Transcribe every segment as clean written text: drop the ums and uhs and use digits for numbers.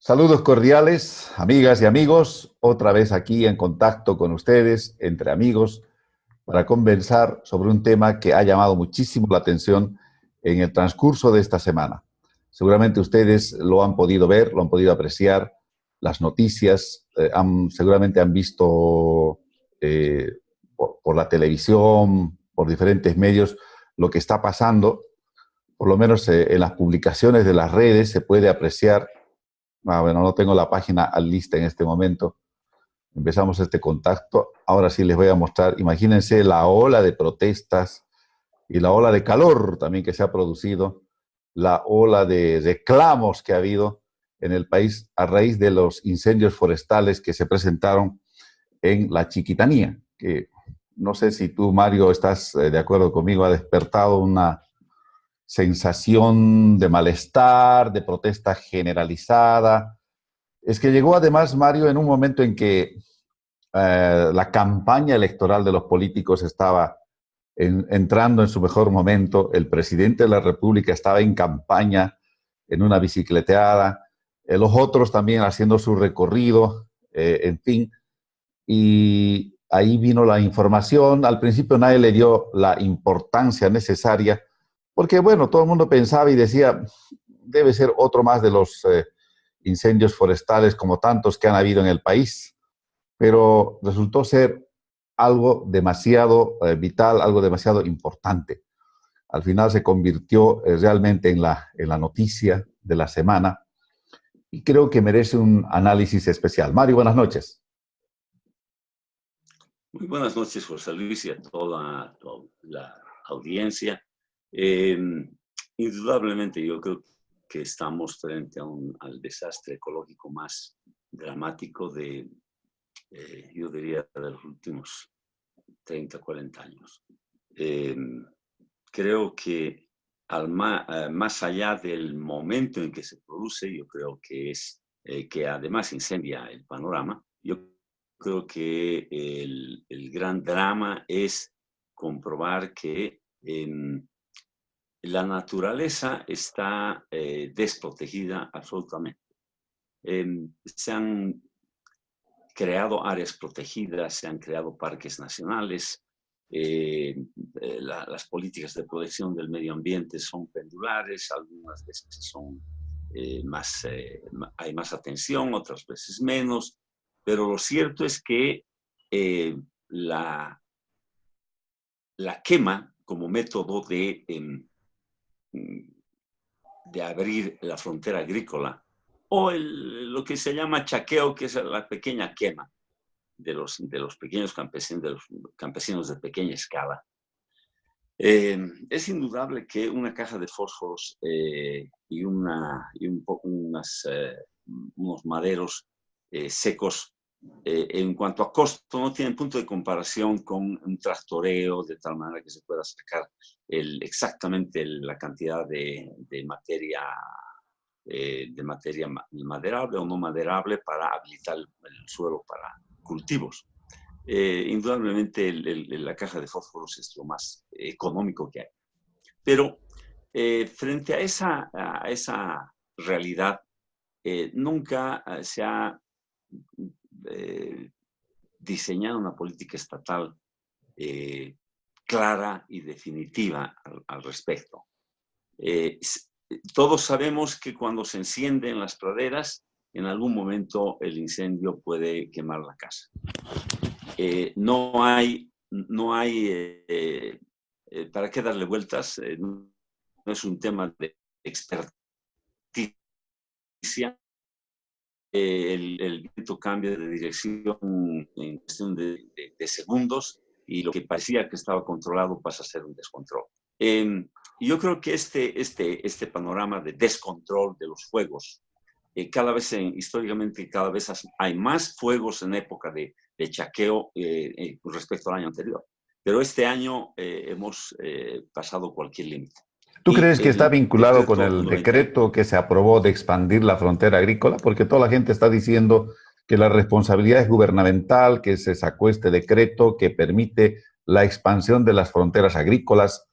Saludos cordiales, amigas y amigos, otra vez aquí en contacto con ustedes, entre amigos, para conversar sobre un tema que ha llamado muchísimo la atención en el transcurso de esta semana. Seguramente ustedes lo han podido ver, lo han podido apreciar, las noticias, seguramente han visto por la televisión, por diferentes medios, lo que está pasando. Por lo menos en las publicaciones de las redes se puede apreciar. Bueno, no tengo la página lista en este momento. Empezamos este contacto. Ahora sí les voy a mostrar. Imagínense la ola de protestas y la ola de calor también que se ha producido, la ola de reclamos que ha habido en el país a raíz de los incendios forestales que se presentaron en la Chiquitanía, que no sé si tú, Mario, estás de acuerdo conmigo, ha despertado una sensación de malestar, de protesta generalizada. Es que llegó además, Mario, en un momento en que la campaña electoral de los políticos estaba entrando en su mejor momento, el presidente de la República estaba en campaña, en una bicicleteada, los otros también haciendo su recorrido, en fin, y ahí vino la información. Al principio nadie le dio la importancia necesaria, porque bueno, todo el mundo pensaba y decía, debe ser otro más de los incendios forestales como tantos que han habido en el país, pero resultó ser algo demasiado vital, algo demasiado importante. Al final se convirtió realmente en la noticia de la semana y creo que merece un análisis especial. Mario, buenas noches. Muy buenas noches, José Luis, y a toda la audiencia. Indudablemente yo creo que estamos frente al desastre ecológico más dramático yo diría, de los últimos 30, 40 años. Creo que más allá del momento en que se produce, yo creo que es que además incendia el panorama, yo creo que el gran drama es comprobar que la naturaleza está desprotegida absolutamente. Se han creado áreas protegidas, se han creado parques nacionales, las políticas de protección del medio ambiente son pendulares, algunas veces son hay más atención, otras veces menos, pero lo cierto es que la quema como método de abrir la frontera agrícola, o lo que se llama chaqueo, que es la pequeña quema de los pequeños campesinos de pequeña escala. Es indudable que una caja de fósforos y unos maderos secos, en cuanto a costo, no tienen punto de comparación con un tractoreo, de tal manera que se pueda sacar exactamente la cantidad de materia maderable o no maderable para habilitar el suelo para cultivos. Indudablemente la caja de fósforos es lo más económico que hay. Pero frente a esa realidad, nunca se ha diseñado una política estatal clara y definitiva al respecto. Todos sabemos que cuando se encienden las praderas, en algún momento el incendio puede quemar la casa. No hay para qué darle vueltas, no es un tema de experticia. El viento cambia de dirección en cuestión de segundos y lo que parecía que estaba controlado pasa a ser un descontrol. Yo creo que este panorama de descontrol de los fuegos, históricamente cada vez hay más fuegos en época de chaqueo con respecto al año anterior. Pero este año hemos pasado cualquier límite. ¿Tú crees que está vinculado con el decreto que se aprobó de expandir la frontera agrícola? Porque toda la gente está diciendo que la responsabilidad es gubernamental, que se sacó este decreto que permite la expansión de las fronteras agrícolas.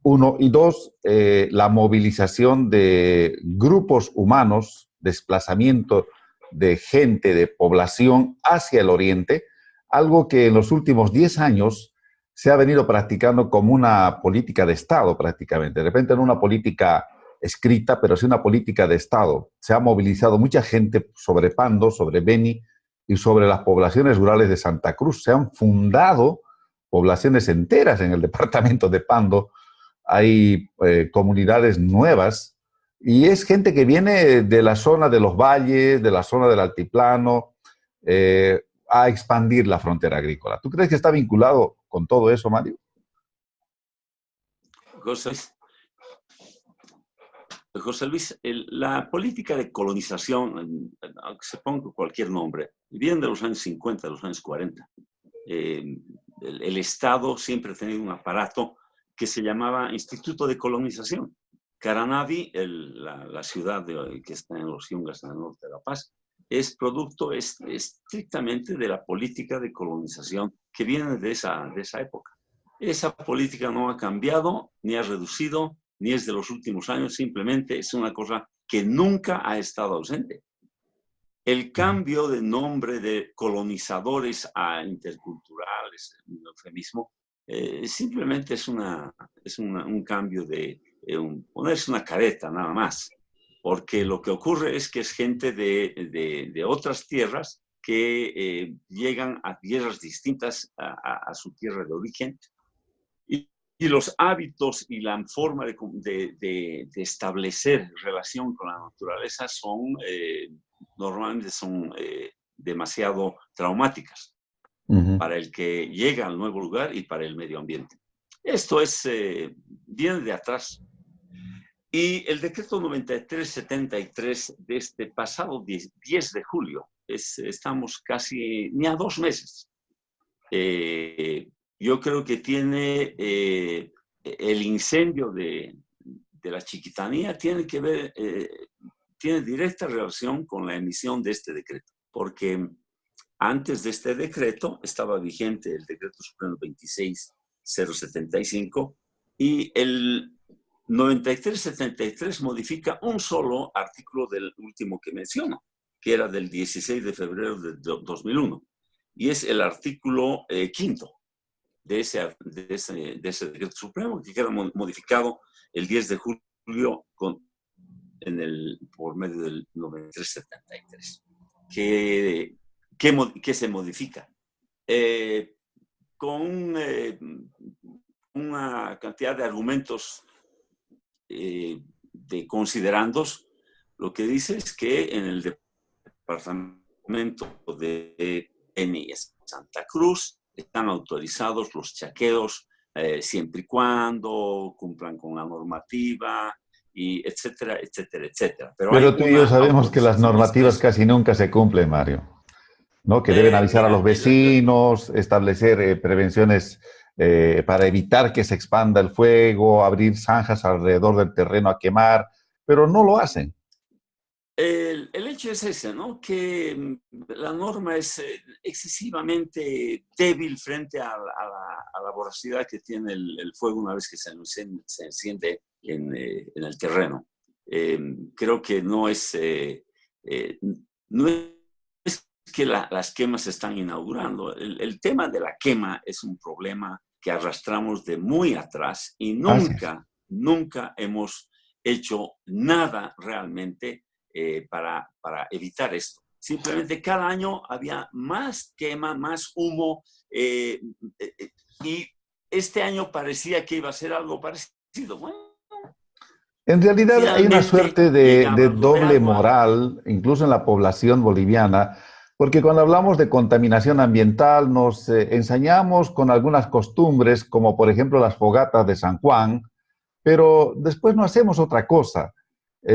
Uno, y dos, la movilización de grupos humanos desplazamiento de gente, de población hacia el oriente, algo que en los últimos 10 años se ha venido practicando como una política de Estado prácticamente. De repente no una política escrita, pero sí una política de Estado. Se ha movilizado mucha gente sobre Pando, sobre Beni y sobre las poblaciones rurales de Santa Cruz. Se han fundado poblaciones enteras en el departamento de Pando. Hay comunidades nuevas y es gente que viene de la zona de los valles, de la zona del altiplano, a expandir la frontera agrícola. ¿Tú crees que está vinculado con todo eso, Mario? José Luis, la política de colonización, aunque se ponga cualquier nombre, viene de los años 50, de los años 40. El Estado siempre ha tenido un aparato que se llamaba Instituto de Colonización. Caranavi, la ciudad que está en los Yungas, en el norte de La Paz, es producto estrictamente de la política de colonización que viene de esa época. Esa política no ha cambiado, ni ha reducido, ni es de los últimos años, simplemente es una cosa que nunca ha estado ausente. El cambio de nombre de colonizadores a interculturales, un eufemismo, simplemente es un cambio de ponerse una careta nada más, porque lo que ocurre es que es gente de otras tierras que llegan a tierras distintas a su tierra de origen, y los hábitos y la forma de establecer relación con la naturaleza normalmente son demasiado traumáticas para el que llega al nuevo lugar y para el medio ambiente. Esto viene de atrás. Y el decreto 9373 de este pasado 10 de julio, estamos casi ni a 2 meses. Yo creo que tiene el incendio de la Chiquitanía, tiene que ver, tiene directa relación con la emisión de este decreto, porque antes de este decreto estaba vigente el decreto supremo 26075 y el 9373 modifica un solo artículo del último que menciono, que era del 16 de febrero de 2001, y es el artículo quinto de ese decreto supremo, que queda modificado el 10 de julio por medio del 9373. ¿Qué se modifica? Con una cantidad de argumentos de considerandos, lo que dice es que en el departamento de Beni y Santa Cruz están autorizados los chaqueos siempre y cuando cumplan con la normativa, y etcétera, etcétera, etcétera. Pero tú y yo sabemos que las normativas casi nunca se cumplen, Mario, ¿no? Que deben avisar a los vecinos, establecer prevenciones para evitar que se expanda el fuego, abrir zanjas alrededor del terreno a quemar, pero no lo hacen. El hecho es ese, ¿no? Que la norma es excesivamente débil frente a la voracidad que tiene el fuego una vez que se enciende en el terreno. Creo que no es que las quemas se están inaugurando. El tema de la quema es un problema que arrastramos de muy atrás y nunca hemos hecho nada realmente para evitar esto. Simplemente cada año había más quema, más humo, y este año parecía que iba a ser algo parecido. Bueno, en realidad hay una suerte de doble moral, incluso en la población boliviana, porque cuando hablamos de contaminación ambiental nos ensañamos con algunas costumbres, como por ejemplo las fogatas de San Juan, pero después no hacemos otra cosa.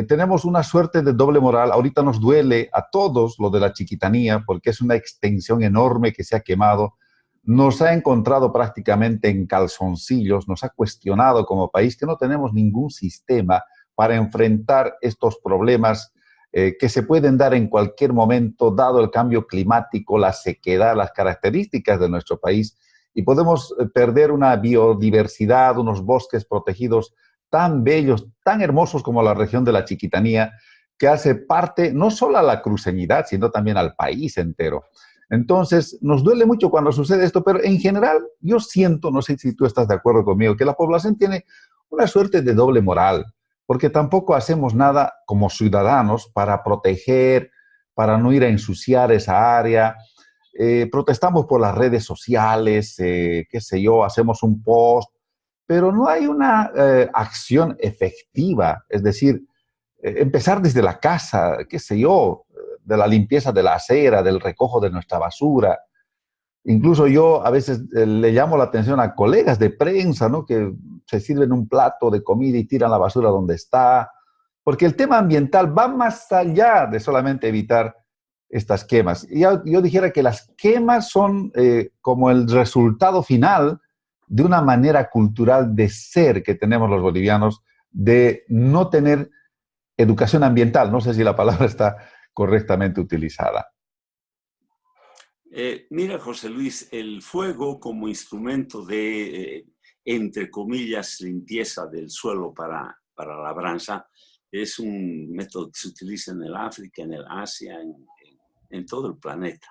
Tenemos una suerte de doble moral. Ahorita nos duele a todos lo de la Chiquitanía, porque es una extensión enorme que se ha quemado. Nos ha encontrado prácticamente en calzoncillos, nos ha cuestionado como país que no tenemos ningún sistema para enfrentar estos problemas que se pueden dar en cualquier momento, dado el cambio climático, la sequedad, las características de nuestro país, y podemos perder una biodiversidad, unos bosques protegidos tan bellos, tan hermosos como la región de la Chiquitanía, que hace parte no solo a la cruceñidad, sino también al país entero. Entonces, nos duele mucho cuando sucede esto, pero en general yo siento, no sé si tú estás de acuerdo conmigo, que la población tiene una suerte de doble moral, porque tampoco hacemos nada como ciudadanos para proteger, para no ir a ensuciar esa área. Protestamos por las redes sociales, qué sé yo, hacemos un post, pero no hay una acción efectiva, es decir, empezar desde la casa, qué sé yo, de la limpieza de la acera, del recojo de nuestra basura. Incluso yo a veces le llamo la atención a colegas de prensa, ¿no? Que se sirven un plato de comida y tiran la basura donde está, porque el tema ambiental va más allá de solamente evitar estas quemas. Y yo dijera que las quemas son como el resultado final de una manera cultural de ser que tenemos los bolivianos, de no tener educación ambiental. No sé si la palabra está correctamente utilizada. Mira, José Luis, el fuego como instrumento de, entre comillas, limpieza del suelo para labranza, es un método que se utiliza en el África, en el Asia, en todo el planeta.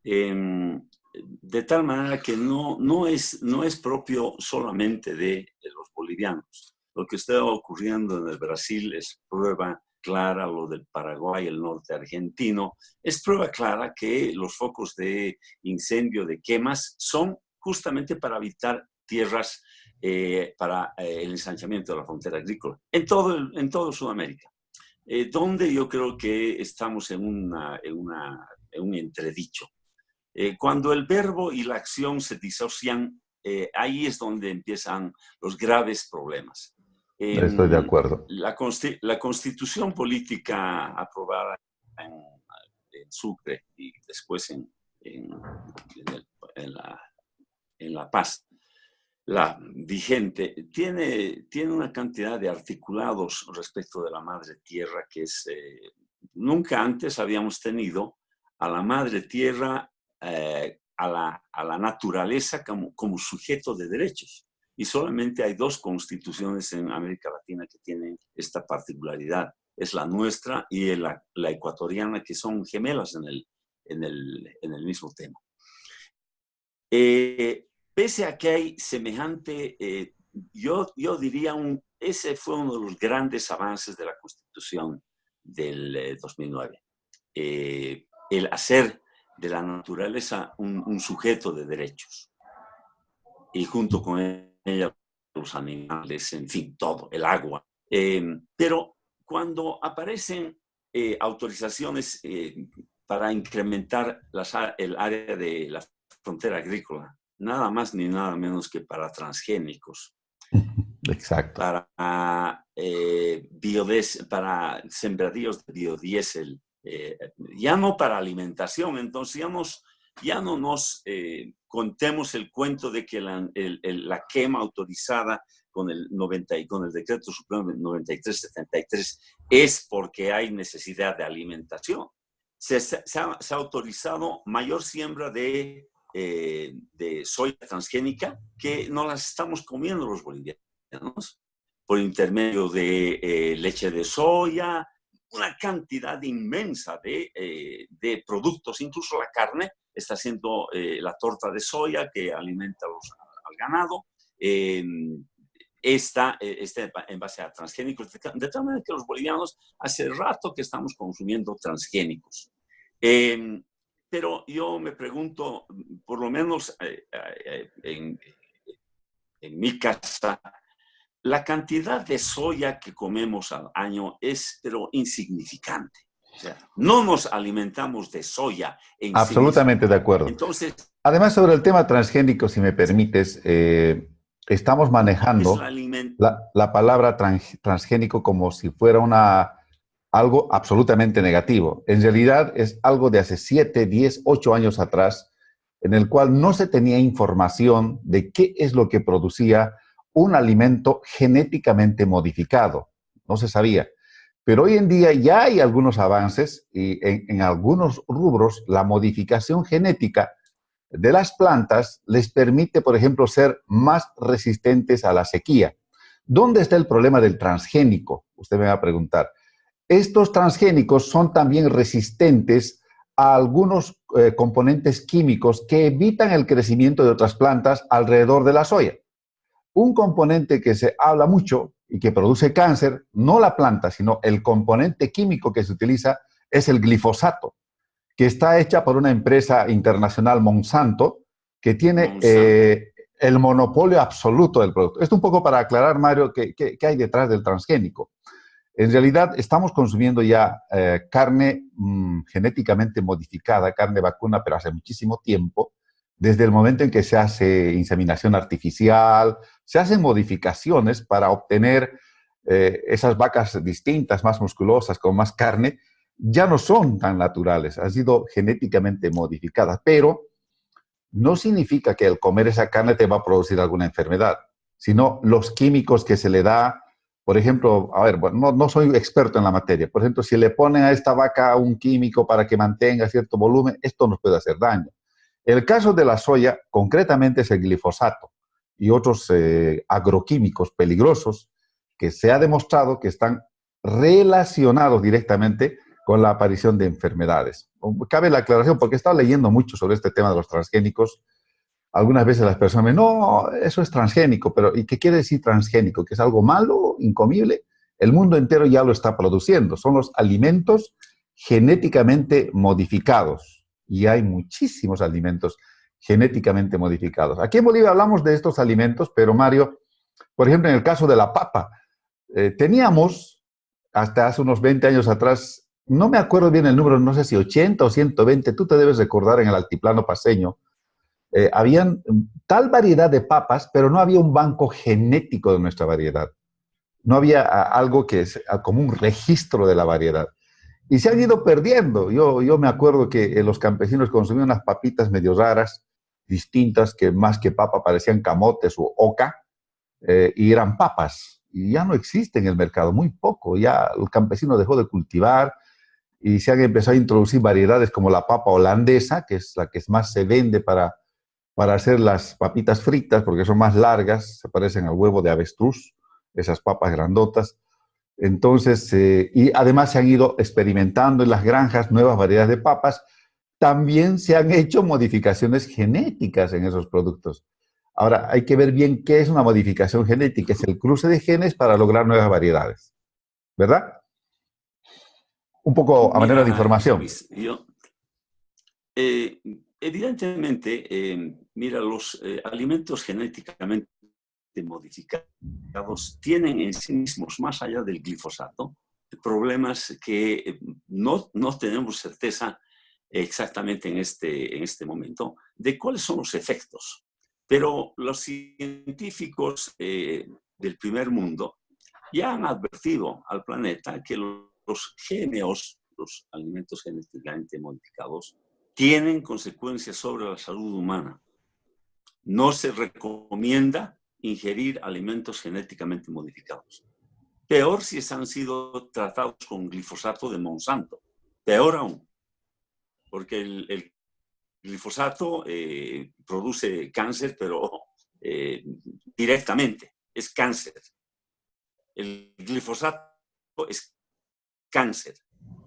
De tal manera que no es propio solamente de los bolivianos. Lo que está ocurriendo en el Brasil es prueba clara, lo del Paraguay, el norte argentino, es prueba clara que los focos de incendio, de quemas, son justamente para habitar tierras para el ensanchamiento de la frontera agrícola, en todo Sudamérica, donde yo creo que estamos en un entredicho. Cuando el verbo y la acción se disocian, ahí es donde empiezan los graves problemas. Estoy de acuerdo. La constitución política aprobada en Sucre y después en La Paz, la vigente, tiene una cantidad de articulados respecto de la madre tierra que es, nunca antes habíamos tenido a la madre tierra, a la naturaleza como sujeto de derechos. Y solamente hay 2 constituciones en América Latina que tienen esta particularidad. Es la nuestra y la ecuatoriana, que son gemelas en el mismo tema. Pese a que hay semejante, yo diría, ese fue uno de los grandes avances de la Constitución del 2009. El hacer de la naturaleza un sujeto de derechos. Y junto con ella los animales, en fin, todo, el agua. Pero cuando aparecen autorizaciones para incrementar el área de la frontera agrícola, nada más ni nada menos que para transgénicos. Exacto. Para sembradíos de biodiesel, ya no para alimentación. Entonces ya no nos contemos el cuento de que la quema autorizada con el decreto supremo 9373 es porque hay necesidad de alimentación. Se ha autorizado mayor siembra de soya transgénica que no las estamos comiendo los bolivianos por intermedio de leche de soya, una cantidad inmensa de productos, incluso la carne. Está haciendo la torta de soya que alimenta al ganado. Está en base a transgénicos, de tal manera que los bolivianos hace rato que estamos consumiendo transgénicos. Pero yo me pregunto, por lo menos en mi casa, la cantidad de soya que comemos al año es, pero insignificante. O sea, no nos alimentamos de soya en Absolutamente sí mismo. De acuerdo. Entonces, además, sobre el tema transgénico, si me permites, estamos manejando la palabra transgénico como si fuera algo absolutamente negativo. En realidad es algo de hace 7, 10, 8 años atrás, en el cual no se tenía información de qué es lo que producía un alimento genéticamente modificado. No se sabía. Pero hoy en día ya hay algunos avances y en algunos rubros la modificación genética de las plantas les permite, por ejemplo, ser más resistentes a la sequía. ¿Dónde está el problema del transgénico? Usted me va a preguntar. Estos transgénicos son también resistentes a algunos componentes químicos que evitan el crecimiento de otras plantas alrededor de la soya. Un componente que se habla mucho y que produce cáncer, no la planta, sino el componente químico que se utiliza, es el glifosato, que está hecha por una empresa internacional, Monsanto, que tiene el monopolio absoluto del producto. Esto un poco para aclarar, Mario, qué hay detrás del transgénico. En realidad estamos consumiendo ya carne genéticamente modificada, carne vacuna, pero hace muchísimo tiempo, desde el momento en que se hace inseminación artificial, se hacen modificaciones para obtener esas vacas distintas, más musculosas, con más carne, ya no son tan naturales, han sido genéticamente modificadas, pero no significa que al comer esa carne te va a producir alguna enfermedad, sino los químicos que se le da. Por ejemplo, a ver, bueno, no soy experto en la materia. Por ejemplo, si le ponen a esta vaca un químico para que mantenga cierto volumen, esto nos puede hacer daño. El caso de la soya, concretamente, es el glifosato y otros agroquímicos peligrosos que se ha demostrado que están relacionados directamente con la aparición de enfermedades. Cabe la aclaración, porque he estado leyendo mucho sobre este tema de los transgénicos. Algunas veces las personas me dicen, no, eso es transgénico, pero ¿y qué quiere decir transgénico? ¿Que es algo malo, incomible? El mundo entero ya lo está produciendo. Son los alimentos genéticamente modificados. Y hay muchísimos alimentos genéticamente modificados. Aquí en Bolivia hablamos de estos alimentos, pero Mario, por ejemplo, en el caso de la papa, teníamos hasta hace unos 20 años atrás, no me acuerdo bien el número, no sé si 80 o 120, tú te debes recordar en el altiplano paceño, habían tal variedad de papas, pero no había un banco genético de nuestra variedad. No había algo que es como un registro de la variedad. Y se han ido perdiendo. Yo me acuerdo que los campesinos consumían unas papitas medio raras, distintas, que más que papa parecían camotes o oca, y eran papas. Y ya no existe en el mercado, muy poco. Ya el campesino dejó de cultivar y se han empezado a introducir variedades como la papa holandesa, que es la que más se vende para hacer las papitas fritas, porque son más largas, se parecen al huevo de avestruz, esas papas grandotas. Entonces, y además se han ido experimentando en las granjas nuevas variedades de papas. También se han hecho modificaciones genéticas en esos productos. Ahora, hay que ver bien qué es una modificación genética. Es el cruce de genes para lograr nuevas variedades, ¿verdad? Un poco a manera de Mira, José información. Luis, evidentemente, mira, los alimentos genéticamente modificados tienen en sí mismos, más allá del glifosato, problemas que no tenemos certeza exactamente en este momento de cuáles son los efectos. Pero los científicos del primer mundo ya han advertido al planeta que los GMOs, los alimentos genéticamente modificados, tienen consecuencias sobre la salud humana. No se recomienda ingerir alimentos genéticamente modificados. Peor si han sido tratados con glifosato de Monsanto. Peor aún, porque el glifosato produce cáncer, pero directamente, es cáncer. El glifosato es cáncer.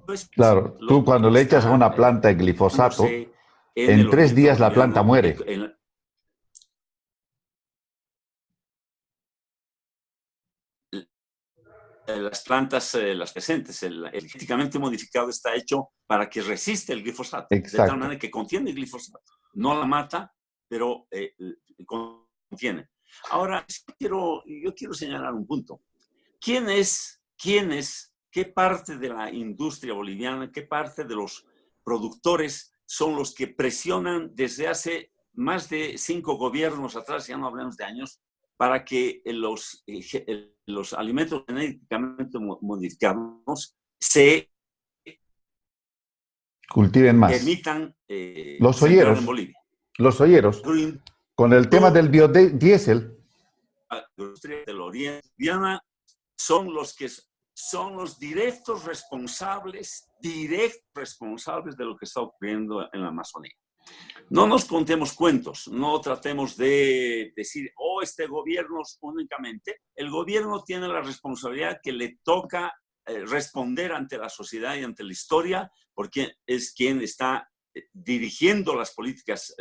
Pues, Claro, tú lo cuando que le echas a está una planta el glifosato, en en el 3 Oriente días la planta Boliviano, muere. las plantas, las presentes, el genéticamente modificado está hecho para que resista el glifosato, de tal Exacto. manera que contiene glifosato. No la mata, pero contiene. Ahora, yo quiero señalar un punto. ¿Qué parte de la industria boliviana, qué parte de los productores son los que presionan desde hace más de 5 gobiernos atrás, ya no hablemos de años, para que los alimentos genéticamente modificados se Cultiven más. permitan Los sembrar en olleros, Bolivia? los olleros, con el tema del biodiesel. La industria del Oriente son los directos responsables de lo que está ocurriendo en la Amazonía. No nos contemos cuentos, no tratemos de decir, este gobierno únicamente. El gobierno tiene la responsabilidad que le toca responder ante la sociedad y ante la historia, porque es quien está dirigiendo las políticas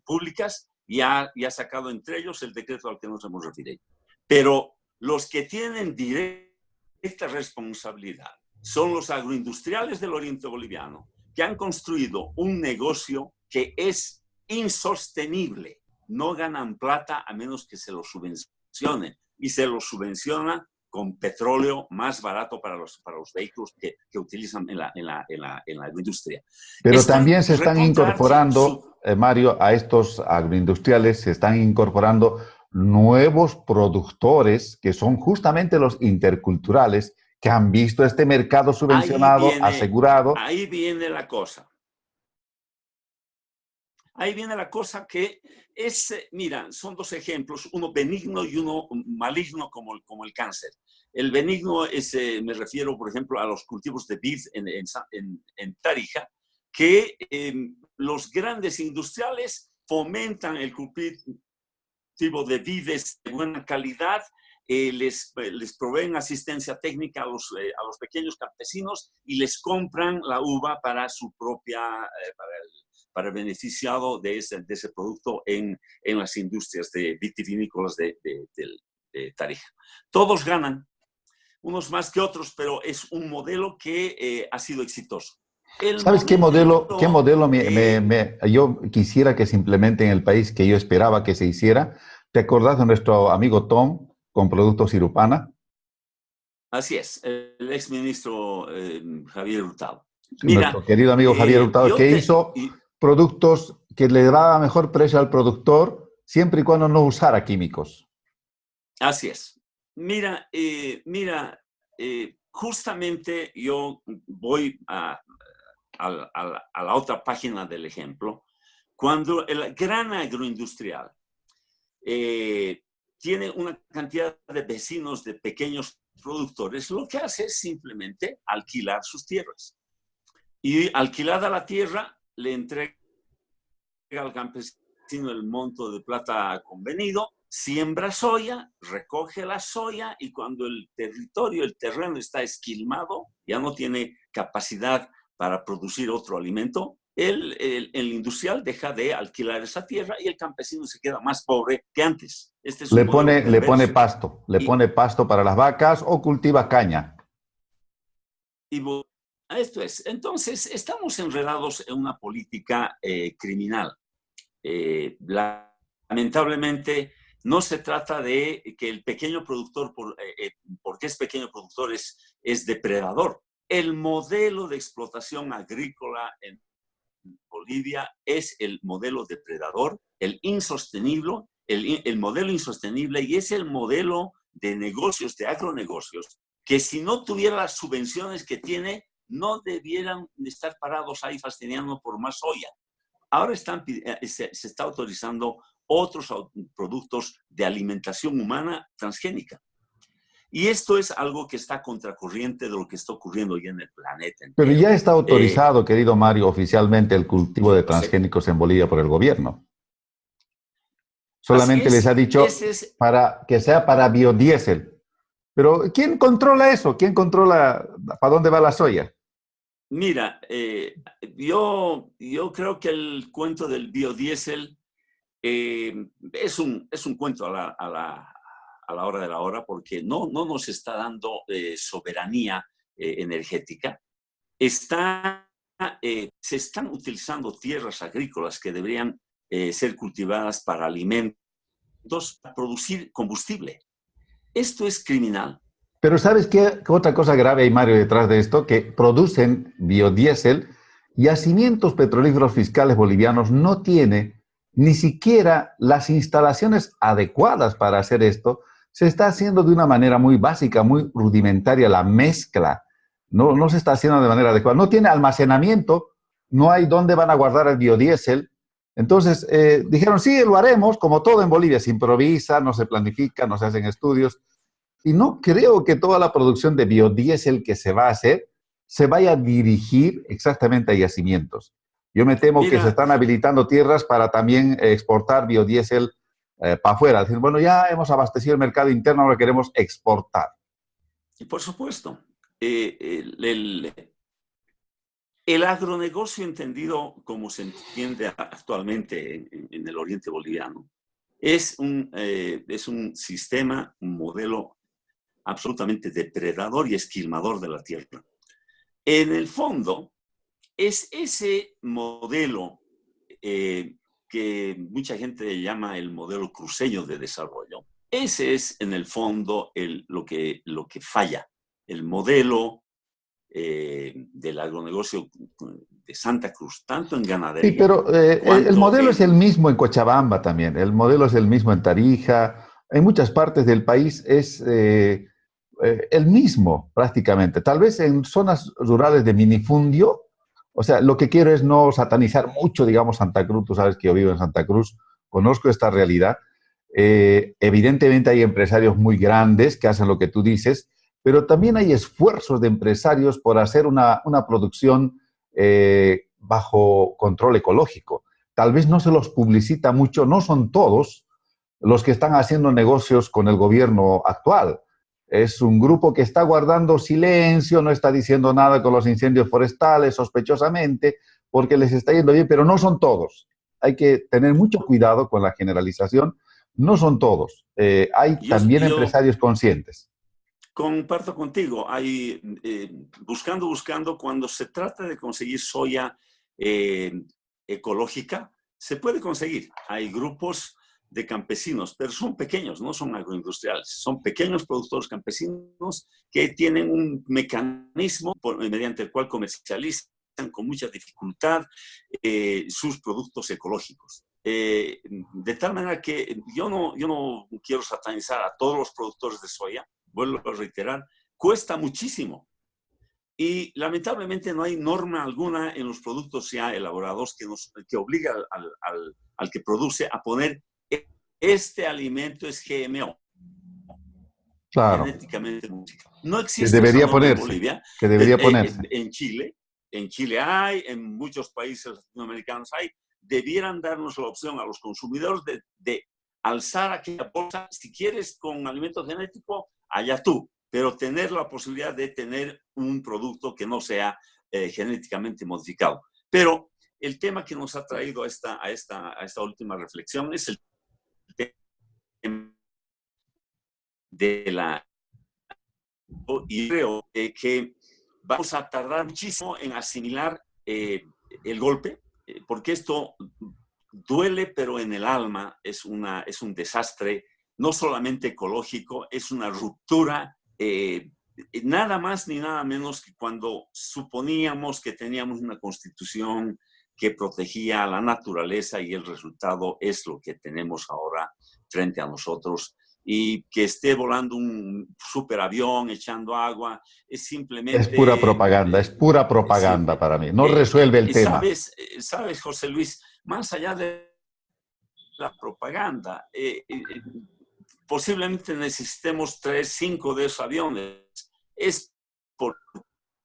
públicas y ha sacado entre ellos el decreto al que nos hemos referido. Pero los que tienen directa responsabilidad son los agroindustriales del oriente boliviano, que han construido un negocio que es insostenible. No ganan plata a menos que se lo subvencione, y se lo subvenciona con petróleo más barato para los vehículos que utilizan en la industria. Pero también se están incorporando, Mario, a estos agroindustriales, se están incorporando nuevos productores que son justamente los interculturales que han visto este mercado subvencionado, asegurado. Ahí viene la cosa. Ahí viene la cosa que es, mira, son dos ejemplos, uno benigno y uno maligno como el cáncer. El benigno es, me refiero, por ejemplo, a los cultivos de vid en Tarija, que los grandes industriales fomentan el cultivo de vides de buena calidad, les proveen asistencia técnica a los pequeños campesinos y les compran la uva para su propia, para el beneficiado de ese producto en las industrias vitivinícolas de Tarija. Todos ganan, unos más que otros, pero es un modelo que ha sido exitoso. ¿Sabes qué modelo yo quisiera que se implemente en el país, que yo esperaba que se hiciera? ¿Te acordás de nuestro amigo Tom con Productos Irupana? Así es, el exministro Javier Hurtado. Mira, nuestro querido amigo Javier Hurtado, que hizo productos que le daba mejor precio al productor, siempre y cuando no usara químicos. Así es. Mira, justamente yo voy a la otra página del ejemplo. Cuando el gran agroindustrial tiene una cantidad de vecinos, de pequeños productores, lo que hace es simplemente alquilar sus tierras. Y alquilada la tierra, le entrega al campesino el monto de plata convenido, siembra soya, recoge la soya, y cuando el terreno está esquilmado, ya no tiene capacidad para producir otro alimento, el industrial deja de alquilar esa tierra y el campesino se queda más pobre que antes. Este es le pone pasto para las vacas o cultiva caña. Y esto es. Entonces, estamos enredados en una política criminal. Lamentablemente, no se trata de que el pequeño productor, porque es pequeño productor, es depredador. El modelo de explotación agrícola en Bolivia es el modelo depredador, el insostenible, el modelo insostenible, y es el modelo de negocios, de agronegocios, que si no tuviera las subvenciones que tiene, no debieran estar parados ahí fastidiando por más soya. Ahora se está autorizando otros productos de alimentación humana transgénica. Y esto es algo que está contracorriente de lo que está ocurriendo hoy en el planeta entero. Pero ya está autorizado, querido Mario, oficialmente el cultivo de transgénicos en Bolivia por el gobierno. Solamente les ha dicho para que sea para biodiesel. Pero ¿quién controla eso? ¿Quién controla para dónde va la soya? Mira, yo creo que el cuento del biodiesel es un cuento a la hora de la hora, porque no nos está dando soberanía energética. Se están utilizando tierras agrícolas que deberían ser cultivadas para alimentos, para producir combustible. Esto es criminal. Pero ¿sabes qué otra cosa grave hay, Mario, detrás de esto? Que producen biodiesel, y Yacimientos Petrolíferos Fiscales Bolivianos no tiene ni siquiera las instalaciones adecuadas para hacer esto. Se está haciendo de una manera muy básica, muy rudimentaria la mezcla. No se está haciendo de manera adecuada. No tiene almacenamiento, no hay dónde van a guardar el biodiesel. Entonces dijeron, sí, lo haremos, como todo en Bolivia, se improvisa, no se planifica, no se hacen estudios. Y no creo que toda la producción de biodiesel que se va a hacer se vaya a dirigir exactamente a yacimientos. Yo me temo que se están habilitando tierras para también exportar biodiesel para afuera. Es decir, bueno, ya hemos abastecido el mercado interno, ahora queremos exportar. Y por supuesto. el agronegocio entendido como se entiende actualmente en el oriente boliviano es un sistema, un modelo absolutamente depredador y esquilmador de la tierra. En el fondo, es ese modelo que mucha gente llama el modelo cruceño de desarrollo. Ese es, en el fondo, lo que falla. El modelo del agronegocio de Santa Cruz, tanto en Sí, ganadería pero el cuanto modelo es el en... mismo en Cochabamba también, el modelo es el mismo en Tarija, en muchas partes del país es el mismo prácticamente. Tal vez en zonas rurales de minifundio, o sea, lo que quiero es no satanizar mucho, digamos, Santa Cruz, tú sabes que yo vivo en Santa Cruz, conozco esta realidad. Evidentemente hay empresarios muy grandes que hacen lo que tú dices, pero también hay esfuerzos de empresarios por hacer una producción bajo control ecológico. Tal vez no se los publicita mucho, no son todos los que están haciendo negocios con el gobierno actual. Es un grupo que está guardando silencio, no está diciendo nada con los incendios forestales, sospechosamente, porque les está yendo bien, pero no son todos. Hay que tener mucho cuidado con la generalización. No son todos. Hay también Yo empresarios conscientes. comparto contigo, hay, buscando, cuando se trata de conseguir soya eh, ecológica, se puede conseguir. Hay grupos de campesinos, pero son pequeños, no son agroindustriales, son pequeños productores campesinos que tienen un mecanismo mediante el cual comercializan con mucha dificultad sus productos ecológicos. De tal manera que yo no quiero satanizar a todos los productores de soya, vuelvo a reiterar, cuesta muchísimo. Y lamentablemente no hay norma alguna en los productos ya elaborados que obliga al que produce a poner este alimento es GMO, Claro, genéticamente modificado. No que existe esa debería norma en ponerse, Bolivia, que debería ponerse. en Chile hay, en muchos países latinoamericanos hay, debieran darnos la opción a los consumidores de alzar aquella bolsa, si quieres con alimento genético, allá tú, pero tener la posibilidad de tener un producto que no sea genéticamente modificado. Pero el tema que nos ha traído a esta última reflexión es el tema de la... Y creo que vamos a tardar muchísimo en asimilar el golpe, porque esto duele, pero en el alma es un desastre, no solamente ecológico, es una ruptura, nada más ni nada menos que cuando suponíamos que teníamos una constitución que protegía a la naturaleza y el resultado es lo que tenemos ahora frente a nosotros. Y que esté volando un superavión echando agua es simplemente Es pura propaganda para mí. No resuelve el tema. sabes, José Luis, más allá de la propaganda, posiblemente necesitemos 3, 5 de esos aviones. Es porque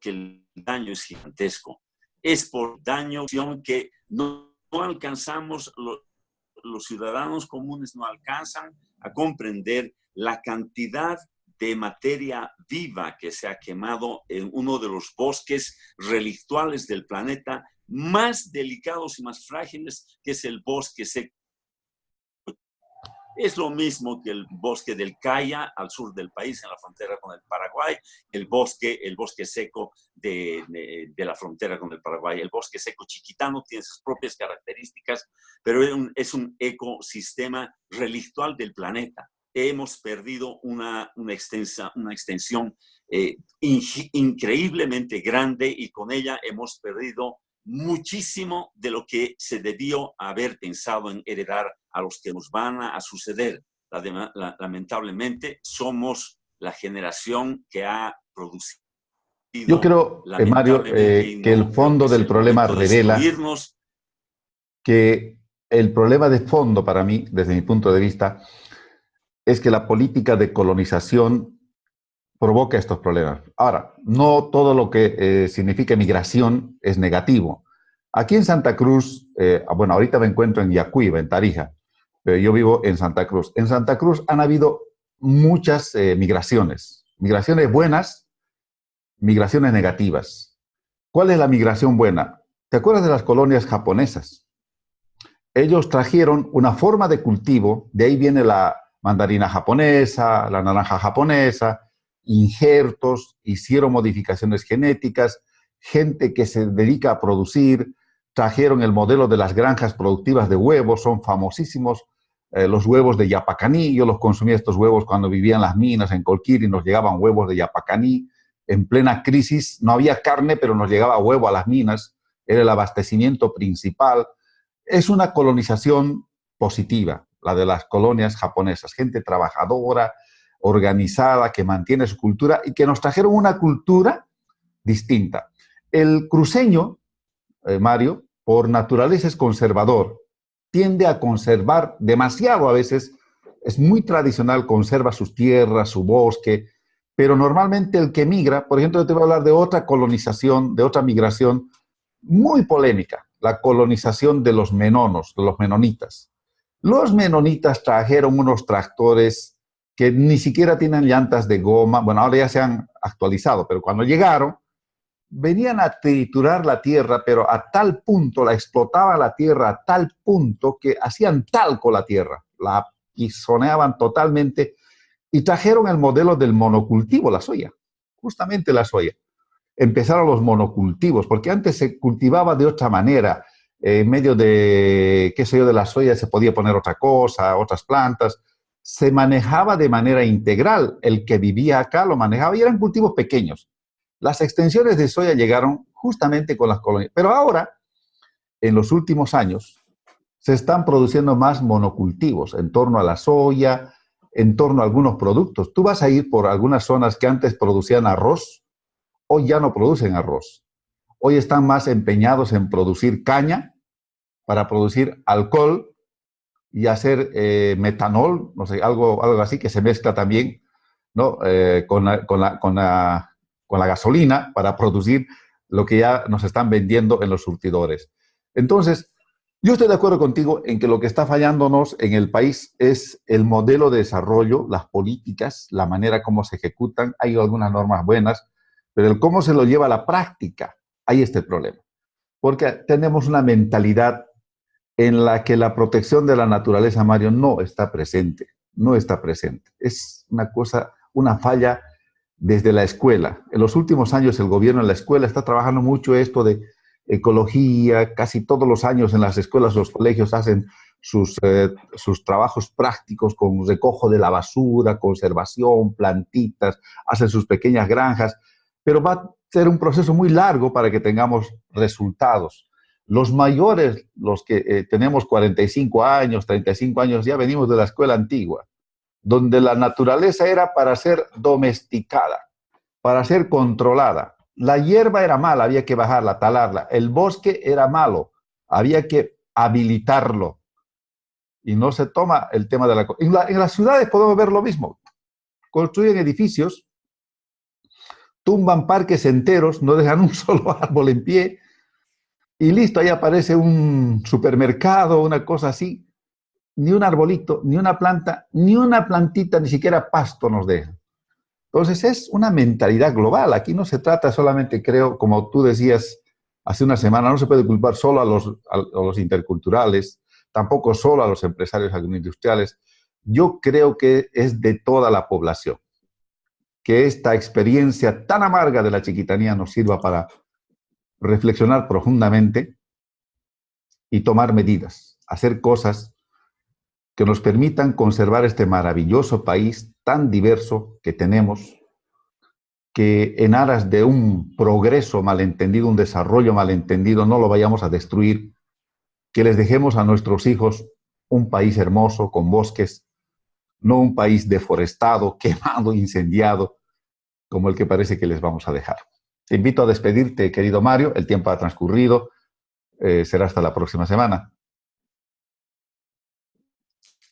el daño es gigantesco. Es por daño que no alcanzamos, los ciudadanos comunes no alcanzan a comprender la cantidad de materia viva que se ha quemado en uno de los bosques relictuales del planeta más delicados y más frágiles, que es el bosque seco. Es lo mismo que el bosque del Caya, al sur del país, en la frontera con el Paraguay, el bosque seco de la frontera con el Paraguay. El bosque seco chiquitano tiene sus propias características, pero es un ecosistema relictual del planeta. Hemos perdido una extensión increíblemente grande y con ella hemos perdido muchísimo de lo que se debió haber pensado en heredar a los que nos van a suceder. Lamentablemente, somos la generación que ha producido, Yo creo, Mario, lamentablemente, y que el no creo que fondo sea del el problema momento de revela escabuirnos. que el problema de fondo para mí, desde mi punto de vista, es que la política de colonización provoca estos problemas. Ahora, no todo lo que significa migración es negativo. Aquí en Santa Cruz, bueno, ahorita me encuentro en Yacuiba, en Tarija, pero yo vivo en Santa Cruz. En Santa Cruz han habido muchas migraciones buenas, migraciones negativas. ¿Cuál es la migración buena? ¿Te acuerdas de las colonias japonesas? Ellos trajeron una forma de cultivo, de ahí viene la mandarina japonesa, la naranja japonesa, injertos, hicieron modificaciones genéticas, gente que se dedica a producir, trajeron el modelo de las granjas productivas de huevos, son famosísimos los huevos de Yapacaní. Yo los consumía estos huevos cuando vivía en las minas, en Colquiri, nos llegaban huevos de Yapacaní. En plena crisis no había carne, pero nos llegaba huevo a las minas, era el abastecimiento principal. Es una colonización positiva, la de las colonias japonesas, gente trabajadora, organizada, que mantiene su cultura y que nos trajeron una cultura distinta. El cruceño, Mario, por naturaleza es conservador, tiende a conservar demasiado a veces, es muy tradicional, conserva sus tierras, su bosque, pero normalmente el que migra, por ejemplo, yo te voy a hablar de otra colonización, de otra migración muy polémica, la colonización de los menonos, de los menonitas. Los menonitas trajeron unos tractores que ni siquiera tienen llantas de goma, bueno, ahora ya se han actualizado, pero cuando llegaron, venían a triturar la tierra, pero a tal punto, la explotaban la tierra a tal punto que hacían talco la tierra, la pisoneaban totalmente y trajeron el modelo del monocultivo, la soya, justamente la soya. Empezaron los monocultivos, porque antes se cultivaba de otra manera, en medio de, qué sé yo, de la soya se podía poner otra cosa, otras plantas, se manejaba de manera integral, el que vivía acá lo manejaba y eran cultivos pequeños. Las extensiones de soya llegaron justamente con las colonias, pero ahora, en los últimos años, se están produciendo más monocultivos en torno a la soya, en torno a algunos productos. Tú vas a ir por algunas zonas que antes producían arroz, hoy ya no producen arroz. Hoy están más empeñados en producir caña para producir alcohol y hacer metanol, no sé, algo así que se mezcla también, ¿no? Con la gasolina para producir lo que ya nos están vendiendo en los surtidores. Entonces, yo estoy de acuerdo contigo en que lo que está fallándonos en el país es el modelo de desarrollo, las políticas, la manera como se ejecutan. Hay algunas normas buenas, pero el cómo se lo lleva a la práctica, ahí está el problema. Porque tenemos una mentalidad en la que la protección de la naturaleza, Mario, no está presente, no está presente. Es una cosa, una falla desde la escuela. En los últimos años el gobierno en la escuela está trabajando mucho esto de ecología, casi todos los años en las escuelas, los colegios hacen sus trabajos prácticos con recojo de la basura, conservación, plantitas, hacen sus pequeñas granjas, pero va a ser un proceso muy largo para que tengamos resultados. Los mayores, los que tenemos 45 años, 35 años, ya venimos de la escuela antigua, donde la naturaleza era para ser domesticada, para ser controlada. La hierba era mala, había que bajarla, talarla. El bosque era malo, había que habilitarlo. Y no se toma el tema de la... En las ciudades podemos ver lo mismo. Construyen edificios, tumban parques enteros, no dejan un solo árbol en pie, y listo, ahí aparece un supermercado, una cosa así. Ni un arbolito, ni una planta, ni una plantita, ni siquiera pasto nos dejan. Entonces es una mentalidad global. Aquí no se trata solamente, creo, como tú decías hace una semana, no se puede culpar solo a los interculturales, tampoco solo a los empresarios agroindustriales. Yo creo que es de toda la población. Que esta experiencia tan amarga de la chiquitanía nos sirva para reflexionar profundamente y tomar medidas, hacer cosas que nos permitan conservar este maravilloso país tan diverso que tenemos, que en aras de un progreso malentendido, un desarrollo malentendido, no lo vayamos a destruir, que les dejemos a nuestros hijos un país hermoso, con bosques, no un país deforestado, quemado, incendiado, como el que parece que les vamos a dejar. Te invito a despedirte, querido Mario, el tiempo ha transcurrido, será hasta la próxima semana.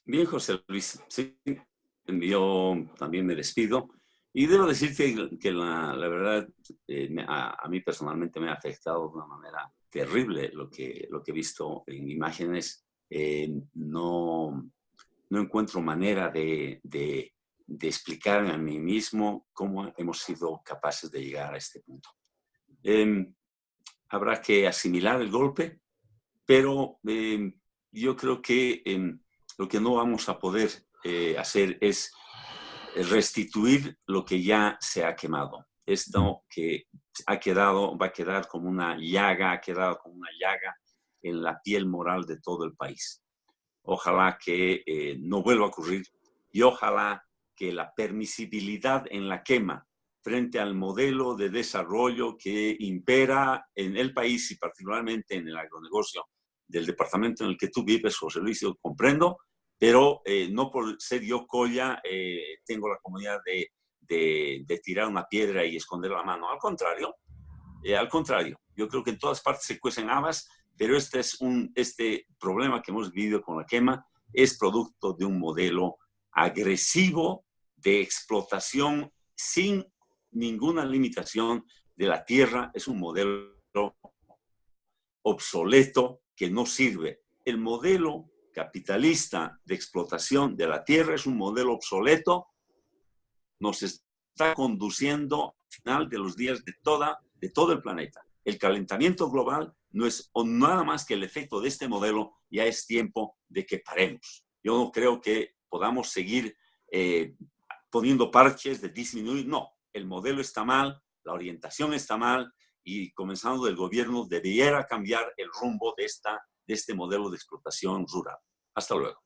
Bien, José Luis, sí, yo también me despido y debo decir que la verdad a mí personalmente me ha afectado de una manera terrible lo que he visto en imágenes. No encuentro manera explicar a mí mismo cómo hemos sido capaces de llegar a este punto. Habrá que asimilar el golpe, pero yo creo que lo que no vamos a poder hacer es restituir lo que ya se ha quemado. Esto que ha quedado, va a quedar como una llaga, ha quedado como una llaga en la piel moral de todo el país. Ojalá que no vuelva a ocurrir y ojalá que la permisibilidad en la quema frente al modelo de desarrollo que impera en el país y particularmente en el agronegocio del departamento en el que tú vives, José Luis, yo comprendo, pero no por ser yo colla tengo la comodidad de tirar una piedra y esconder la mano. Al contrario, yo creo que en todas partes se cuecen habas, pero este problema que hemos vivido con la quema es producto de un modelo agresivo de explotación sin ninguna limitación de la tierra. Es un modelo obsoleto que no sirve. El modelo capitalista de explotación de la tierra es un modelo obsoleto, nos está conduciendo al final de los días de todo el planeta. El calentamiento global no es nada más que el efecto de este modelo. Ya es tiempo de que paremos. Yo no creo que podamos seguir poniendo parches de disminuir. No, el modelo está mal, la orientación está mal y comenzando del gobierno debiera cambiar el rumbo de este modelo de explotación rural. Hasta luego.